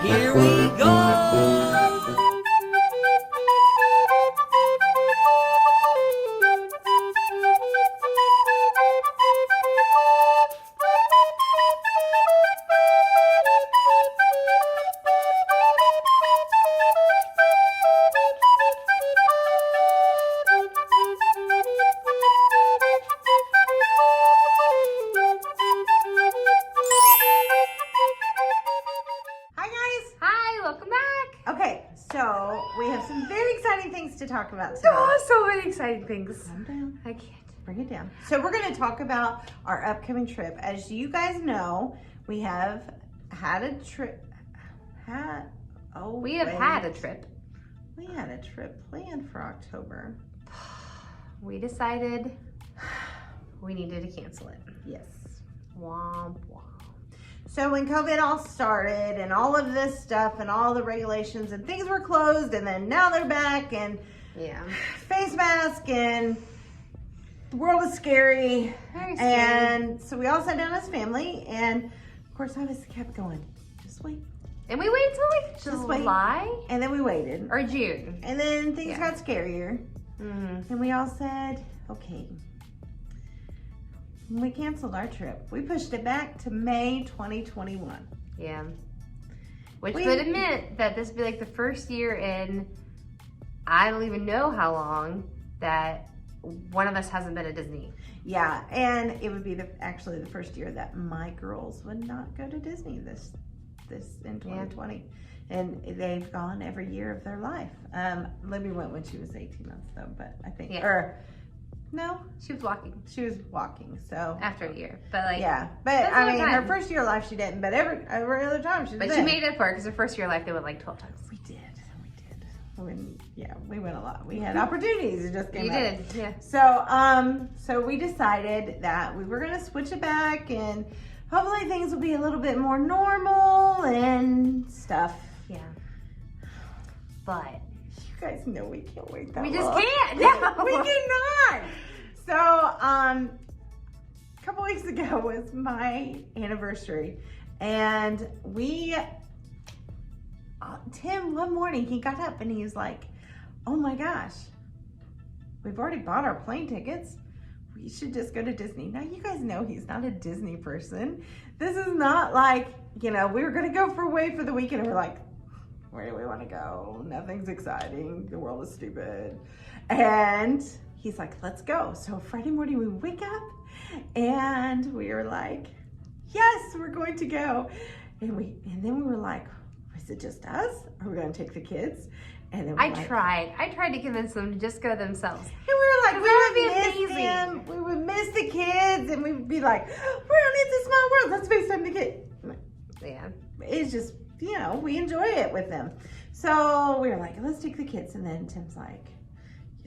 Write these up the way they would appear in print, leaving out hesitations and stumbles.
Here we go! So, we have some very exciting things to talk about today. Oh, so many exciting things. Calm down. I can't. Bring it down. So, we're going to talk about our upcoming trip. As you guys know, we have had a trip. We have had a trip. We had a trip planned for October. We decided we needed to cancel it. Yes. Womp womp. So when COVID all started and all of this stuff and all the regulations and things were closed and then now they're back and yeah, face mask and the world is scary. Very scary. And so we all sat down as family and of course I was kept going, just wait. And we waited till like Just wait. July And then we waited. or June. And then things got scarier. Mm-hmm. And we all said, okay. We canceled our trip. We pushed it back to May 2021. Yeah. Which would have meant that this would be like the first year in, I don't even know how long, that one of us hasn't been to Disney. Yeah, and it would be actually the first year that my girls would not go to Disney this in 2020. And they've gone every year of their life. Libby went when she was 18 months though, but I think, no, She was walking she was walking, so. after a year. But like, Yeah, but I mean, her first year of life she didn't, but every other time she was But there. she made it for it because her first year of life they went like 12 times. We did. We went a lot. We had opportunities. It just came You up. did, yeah. So we decided that we were gonna switch it back, and hopefully things will be a little bit more normal and stuff. Yeah. But You guys know we can't wait that we just long. can't. No. We cannot. So, a couple weeks ago was my anniversary, and Tim, one morning he got up and he was like, oh my gosh, we've already bought our plane tickets. We should just go to Disney. Now, you guys know he's not a Disney person. This is not like, we were going to go away for the weekend and we're like, where do we want to go? Nothing's exciting. The world is stupid. And he's like, let's go. So Friday morning we wake up and we were like, yes, we're going to go. And then we were like, is it just us? Are we going to take the kids? And then I tried to convince them to just go themselves. And we were like, we would be would miss amazing. them. We would miss the kids, and we would be like, we're on It's a Small World. Let's FaceTime the kids. Yeah. It's just, we enjoy it with them. So we were like, let's take the kids. And then Tim's like,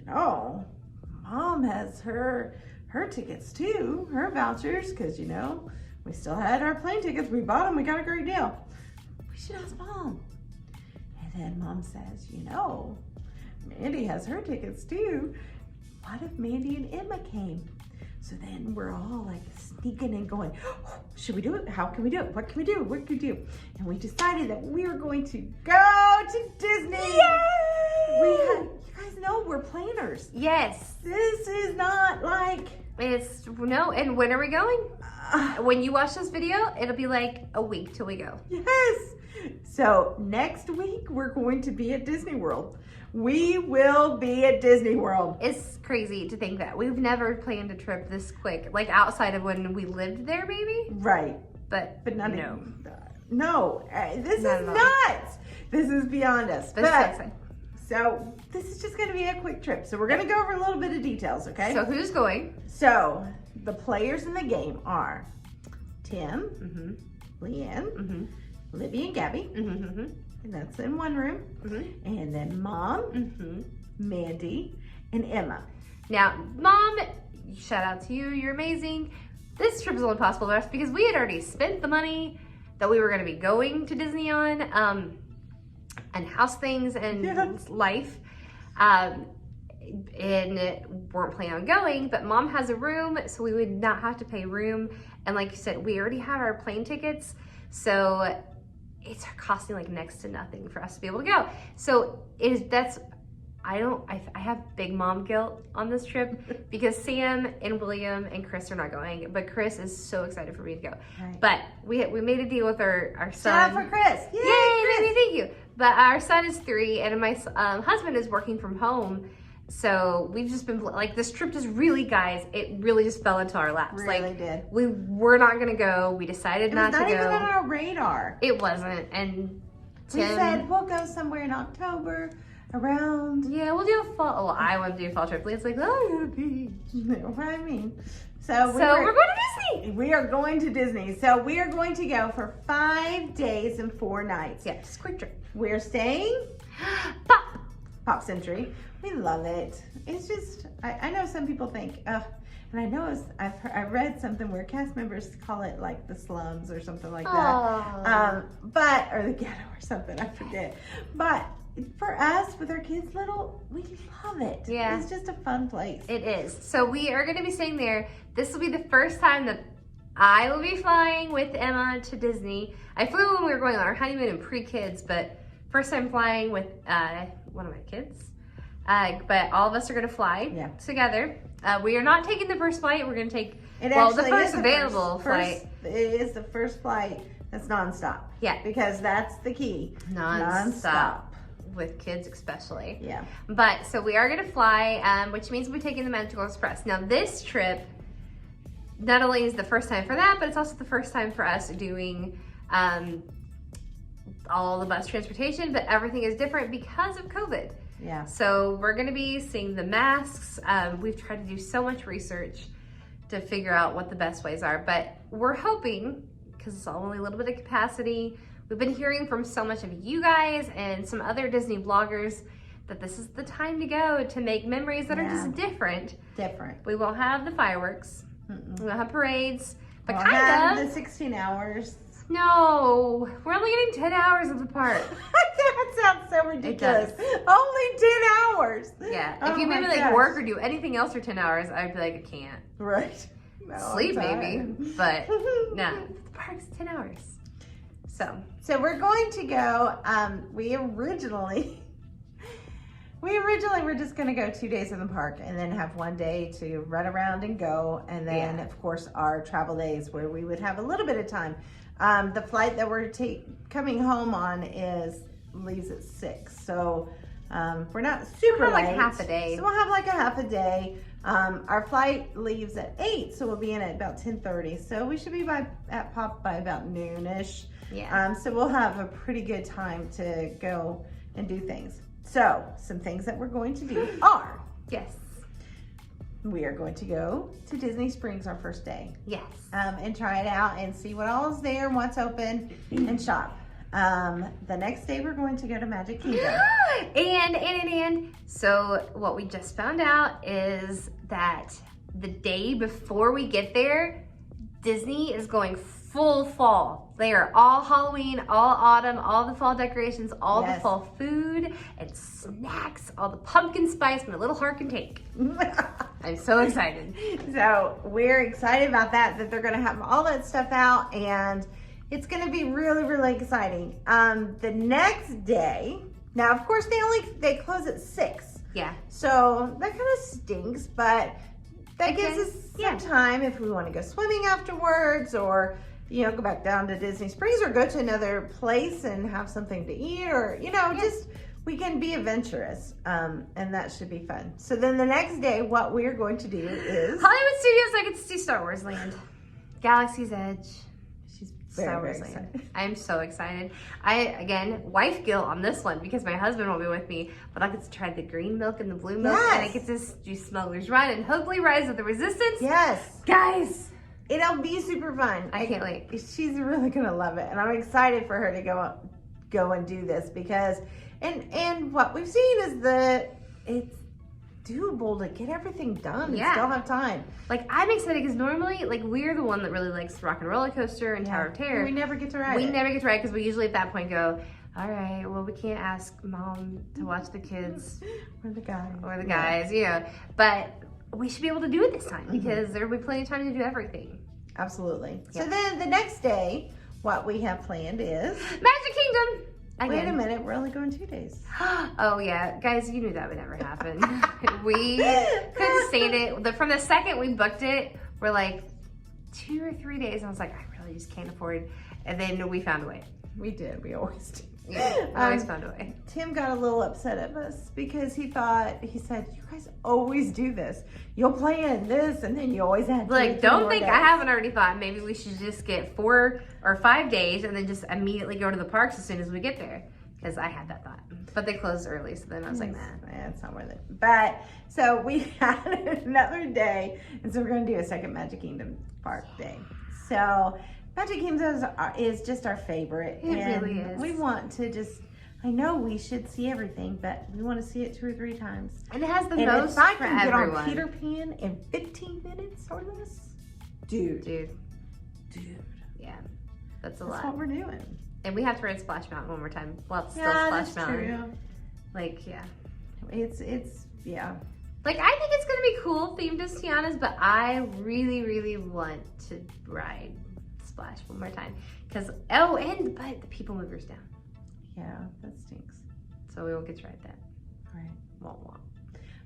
Mom has her tickets too, her vouchers, because, we still had our plane tickets. We bought them. We got a great deal. We should ask Mom. And then Mom says, Mandy has her tickets too. What if Mandy and Emma came? So then we're all like sneaking and going, should we do it? How can we do it? What can we do? What can we do? And we decided that we were going to go to Disney. Yay! You guys know we're planners. Yes. This is not like... And when are we going? When you watch this video, it'll be like a week till we go. Yes. So next week, we're going to be at Disney World. We will be at Disney World. It's crazy to think that. We've never planned a trip this quick, like outside of when we lived there maybe. Right. But not no. No, this Not is at all. nuts. This is beyond us. But so this is just going to be a quick trip. So we're going to go over a little bit of details, okay? So who's going? So the players in the game are Tim, Mm-hmm. Leanne, Mm-hmm. Libby, and Gabby. Mm-hmm. And that's in one room. Mm-hmm. And then Mom, Mm-hmm. Mandy, and Emma. Now, Mom, shout out to you. You're amazing. This trip is only possible for us because we had already spent the money that we were going to be going to Disney on, and house things and life, and weren't planning on going. But Mom has a room, so we would not have to pay room. And like you said, we already had our plane tickets, so it's costing like next to nothing for us to be able to go. So I have big mom guilt on this trip because Sam and William and Chris are not going, but Chris is so excited for me to go. Right. But we made a deal with our son. Shout out for Chris! Yay, Chris. Thank you. But our son is 3 and my husband is working from home. So we've just been like, this trip just really, guys, it really just fell into our laps. Really did. We were not going to go. We decided not to go. It was not even on our radar. It wasn't. And we said we'll go somewhere in October. Around. Yeah, we'll do a fall. Well, I want to do a fall trip. Leah's like, oh, beach. You know what I mean? So we're going to Disney. We are going to Disney. So we are going to go for 5 days and 4 nights. Yeah, just a quick trip. We're staying Pop Century. We love it. It's just, I know some people think, and I know I read something where cast members call it like the slums or something like that. Or the ghetto or something, I forget. But for us, with our kids little, we love it. Yeah. It's just a fun place. It is. So we are going to be staying there. This will be the first time that I will be flying with Emma to Disney. I flew when we were going on our honeymoon and pre-kids, but first time flying with one of my kids. But all of us are going to fly together. We are not taking the first flight. We're going to take the first available flight. It is the first flight that's nonstop. Yeah. Because that's the key. Nonstop. With kids especially. Yeah. But so we are going to fly, which means we're taking the Magical Express. Now this trip not only is the first time for that, but it's also the first time for us doing all the bus transportation, but everything is different because of COVID. Yeah. So we're going to be seeing the masks. We've tried to do so much research to figure out what the best ways are, but we're hoping, because it's only a little bit of capacity, we've been hearing from so much of you guys and some other Disney bloggers that this is the time to go to make memories that are just different. We won't have the fireworks. We won't have parades, but we'll kind of the 16 hours. No, we're only getting 10 hours of the park. That sounds so ridiculous. Only 10 hours. Yeah, if you made me like work or do anything else for 10 hours, I'd be like, I can't. Right. No, sleep maybe, but no, the park's 10 hours. So we're going to go, we originally were just going to go 2 days in the park and then have 1 day to run around and go. And then of course our travel days where we would have a little bit of time. The flight that we're coming home on leaves at 6. So we're not super late. Like half a day. So we'll have like a half a day. Our flight leaves at 8, so we'll be in at about 10:30. So we should be at Pop by about noonish. Yeah. So we'll have a pretty good time to go and do things. So some things that we're going to do are. Yes. We are going to go to Disney Springs our first day. Yes. And try it out and see what all is there, what's open, and shop. The next day we're going to go to Magic Kingdom. And so what we just found out is that the day before we get there, Disney is going full fall. They are all Halloween, all autumn, all the fall decorations, all the fall food and snacks, all the pumpkin spice my little heart can take. I'm so excited. So we're excited about that they're going to have all that stuff out, and it's going to be really, really exciting. The next day, now of course they close at 6. Yeah. So that kind of stinks, but that gives us some time if we want to go swimming afterwards, or go back down to Disney Springs, or go to another place and have something to eat, or just we can be adventurous, and that should be fun. So then the next day, what we're going to do is Hollywood Studios. I get to see Star Wars Land, Galaxy's Edge. She's very excited. I'm so excited. Again, wife guilt on this one because my husband won't be with me, but I get to try the green milk and the blue milk, and I get to do Smuggler's Run and hopefully Rise of the Resistance. Yes, guys. It'll be super fun. I can't wait. She's really gonna love it, and I'm excited for her to go and do this because, and what we've seen is it's doable to get everything done and still have time. Like, I'm excited because normally, like, we're the one that really likes Rock and Roller Coaster and Tower of Terror. We never get to ride. We never get to ride because we usually at that point go, all right, well, we can't ask Mom to watch the kids or the guys, but we should be able to do it this time because there will be plenty of time to do everything. Absolutely. So then the next day, what we have planned is... Magic Kingdom! Wait a minute, we're only going 2 days. Oh yeah, guys, you knew that would never happen. We couldn't stand it. From the second we booked it, we're like 2 or 3 days. And I was like, I really just can't afford. And then we found a way. We did, we always do. Yeah, we always found a way. Tim got a little upset at us because he said, you guys always do this. You'll plan this and then you always have Like, don't think I haven't already thought maybe we should just get 4 or 5 days and then just immediately go to the parks as soon as we get there. Because I had that thought. But they closed early, so then I was like, nah. It's not worth it. But, so we had another day, and so we're going to do a second Magic Kingdom park day. So, Magic Kingdom is just our favorite. It really is. We want to just, I know we should see everything, but we want to see it 2 or 3 times. And it has the and most if I for can get everyone. on Peter Pan in 15 minutes or less, dude. Yeah, that's a That's lot. what we're doing. And we have to ride Splash Mountain one more time. Well, it's still Yeah, Splash that's Mountain. true. Like, yeah. Yeah. Like, I think it's gonna be cool themed as Tiana's, but I really, really want to ride Splash one more time. But the People Mover's down. Yeah, that stinks. So we won't get to ride that. All right. Won't.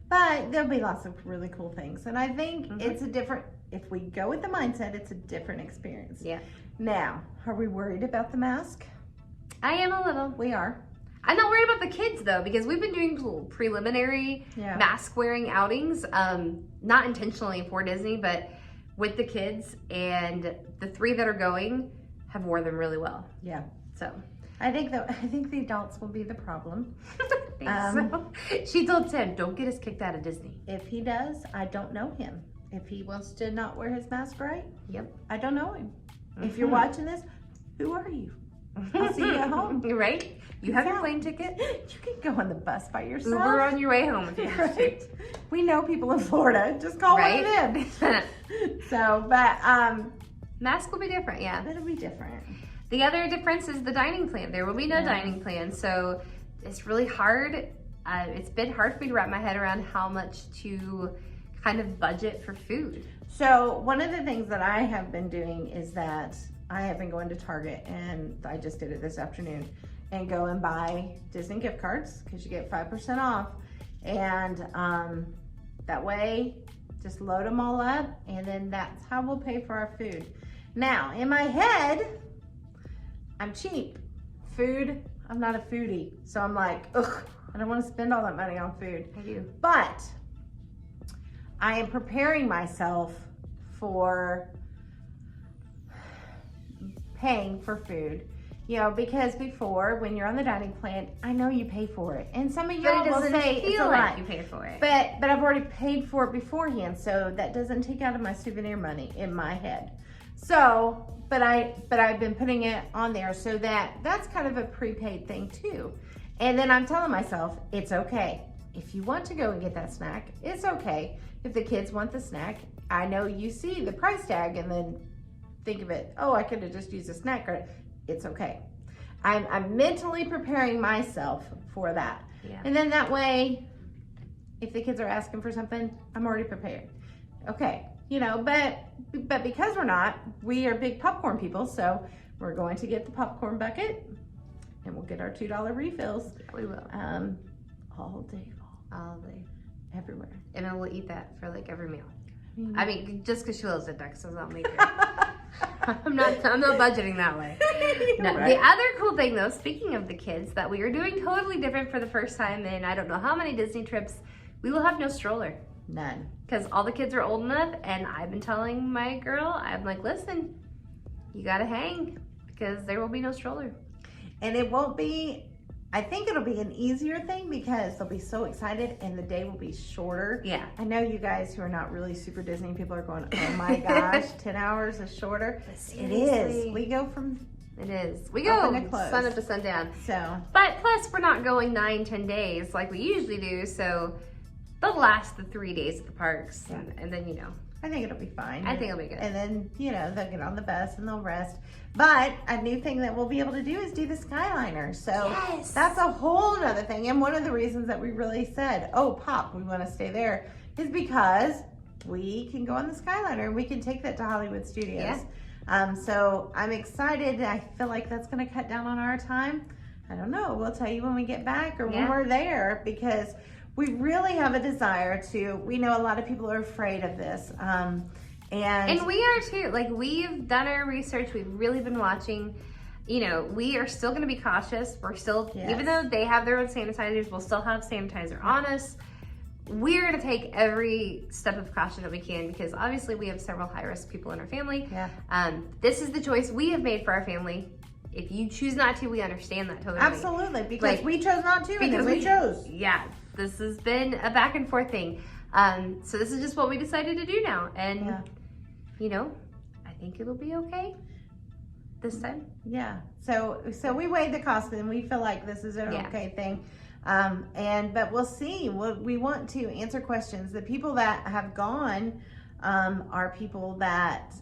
But there'll be lots of really cool things. And I think it's a different, if we go with the mindset, it's a different experience. Yeah. Now, are we worried about the mask? I am a little. We are. I'm not worried about the kids though, because we've been doing little preliminary mask wearing outings, not intentionally for Disney, but with the kids, and the 3 that are going have worn them really well. Yeah. So I think the adults will be the problem. so. She told Tim, don't get us kicked out of Disney. If he does, I don't know him. If he wants to not wear his mask right, I don't know him. If you're watching this, who are you? I'll see you at home. Right? You have your plane ticket. You can go on the bus by yourself. Uber on your way home if you have to. We know people in Florida. Just call one of them. So, but mask will be different, yeah. It'll be different. The other difference is the dining plan. There will be no dining plan, so it's really hard. It's been hard for me to wrap my head around how much to kind of budget for food. So one of the things that I have been doing is that I have been going to Target, and I just did it this afternoon, and go and buy Disney gift cards because you get 5% off. And that way, just load them all up, and then that's how we'll pay for our food. Now, in my head, I'm cheap. Food, I'm not a foodie. So I'm like, ugh, I don't want to spend all that money on food. I do. But I am preparing myself for paying for food. You know, because before, when you're on the dining plan, I know you pay for it. And some of y'all will say it's a lot. You pay for it. But I've already paid for it beforehand, so that doesn't take out of my souvenir money in my head. So, but I've been putting it on there so that's kind of a prepaid thing too. And then I'm telling myself, it's okay. If you want to go and get that snack, it's okay. If the kids want the snack, I know you see the price tag and then think of it, oh, I could have just used a snack card. It's okay. I'm mentally preparing myself for that. Yeah. And then that way, if the kids are asking for something, I'm already prepared. Okay, you know, but because we are big popcorn people, so we're going to get the popcorn bucket and we'll get our $2 refills. We will. All day long. All day. Everywhere. And I will eat that for like every meal. I mean, just because she lives in Texas, I'll make it. I'm not budgeting that way. No, Right. The other cool thing though, speaking of the kids, that we are doing totally different for the first time in I don't know how many Disney trips, we will have no stroller. None. Because all the kids are old enough, and I've been telling my girl, I'm like, listen, you gotta hang because there will be no stroller. And it won't be, I think it'll be an easier thing because they'll be so excited and the day will be shorter. Yeah. I know you guys who are not really super Disney people are going, oh my gosh, 10 hours is shorter. It is. We go from It is. We go open to close. sun up to sundown. So. But plus, we're not going 9-10 days like we usually do, so they'll last the 3 days at the parks, and then, you know. I think it'll be fine. I think it'll be good. And then, you know, they'll get on the bus and they'll rest. But a new thing that we'll be able to do is do the Skyliner. So that's a whole other thing. And one of the reasons that we really said, oh, Pop, we want to stay there, is because we can go on the Skyliner and we can take that to Hollywood Studios. So I'm excited. I feel like that's going to cut down on our time. I don't know. We'll tell you when we get back or when we're there, because we really have a desire to. We know a lot of people are afraid of this. And we are too. Like, we've done our research. We've really been watching. You know, we are still going to be cautious. We're still, even though they have their own sanitizers, we'll still have sanitizer on us. We're going to take every step of caution that we can, because obviously we have several high-risk people in our family. This is the choice we have made for our family. If you choose not to, we understand that totally. Absolutely, because we chose not to, because we chose. Yeah, this has been a back and forth thing. So this is just what we decided to do now. And, you know, I think it'll be okay this time. Yeah. So we weighed the cost, and we feel like this is an okay thing. But we'll see. We want to answer questions. The people that have gone are people that,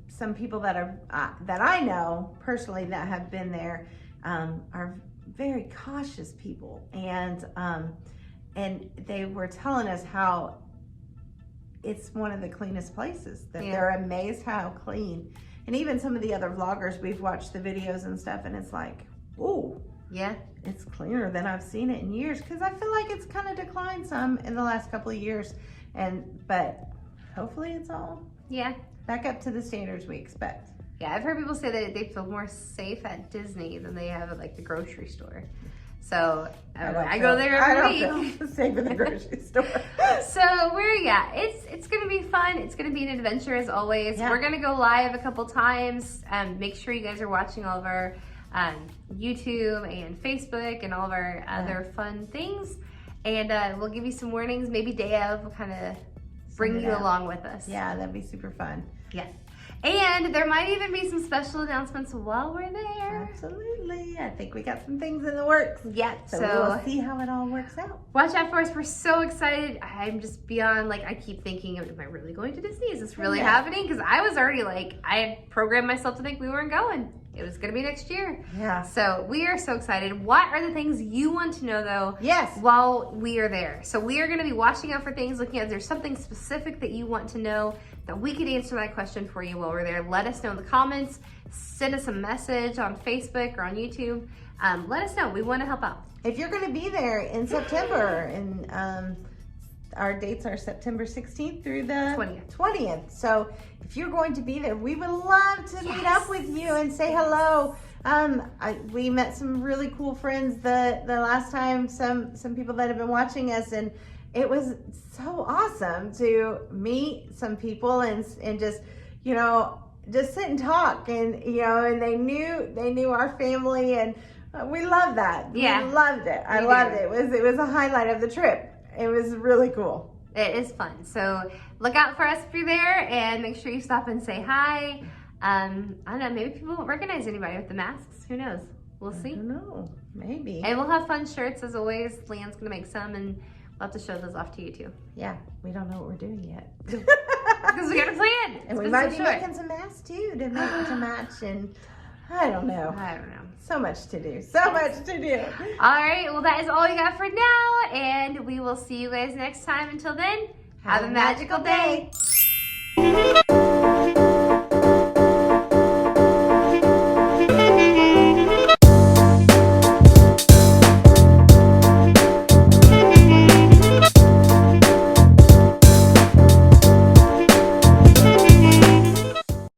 some people that are that I know personally that have been there are very cautious people, and they were telling us how it's one of the cleanest places. That they're amazed how clean. And even some of the other vloggers, we've watched the videos and stuff, and it's like, whoa. Yeah. It's cleaner than I've seen it in years, because I feel like it's kind of declined some in the last couple of years. But hopefully it's all back up to the standards we expect. Yeah, I've heard people say that they feel more safe at Disney than they have at like the grocery store. So I go there every week. I don't feel safe at the grocery store. So it's gonna be fun. It's gonna be an adventure as always. We're gonna go live a couple times. Make sure you guys are watching all of our YouTube and Facebook and all of our other fun things. And we'll give you some warnings. Maybe day of, we'll kind of bring you along with us. Yeah, that'd be super fun. Yes. And there might even be some special announcements while we're there. Absolutely. I think we got some things in the works. Yeah. So we'll see how it all works out. Watch out for us. We're so excited. I'm just beyond, like, I keep thinking, am I really going to Disney? Is this really happening? Because I was already like, I had programmed myself to think we weren't going. It was going to be next year. Yeah. So we are so excited. What are the things you want to know, though, while we are there? So we are going to be watching out for things, looking at, is there something specific that you want to know that we could answer that question for you while we're there? Let us know in the comments. Send us a message on Facebook or on YouTube. Let us know. We want to help out. If you're going to be there in September, and our dates are September 16th through the 20th. So if you're going to be there, we would love to meet up with you and say hello. We met some really cool friends the last time, some people that have been watching us, and it was so awesome to meet some people and just, you know, just sit and talk, and, you know, and they knew our family, and we love that. Yeah. We loved it. I loved it. It was a highlight of the trip. It was really cool. It is fun. So look out for us if you're there, and make sure you stop and say hi. I don't know, maybe people won't recognize anybody with the masks. Who knows? We'll see. I don't know. Maybe. And we'll have fun shirts as always. Leanne's gonna make some, and we'll have to show those off to you too. Yeah, we don't know what we're doing yet. Because we got a plan. And we might be making some masks too to match, and I don't know. So much to do. So much to do. All right. Well, that is all we got for now. And we will see you guys next time. Until then, have a magical day.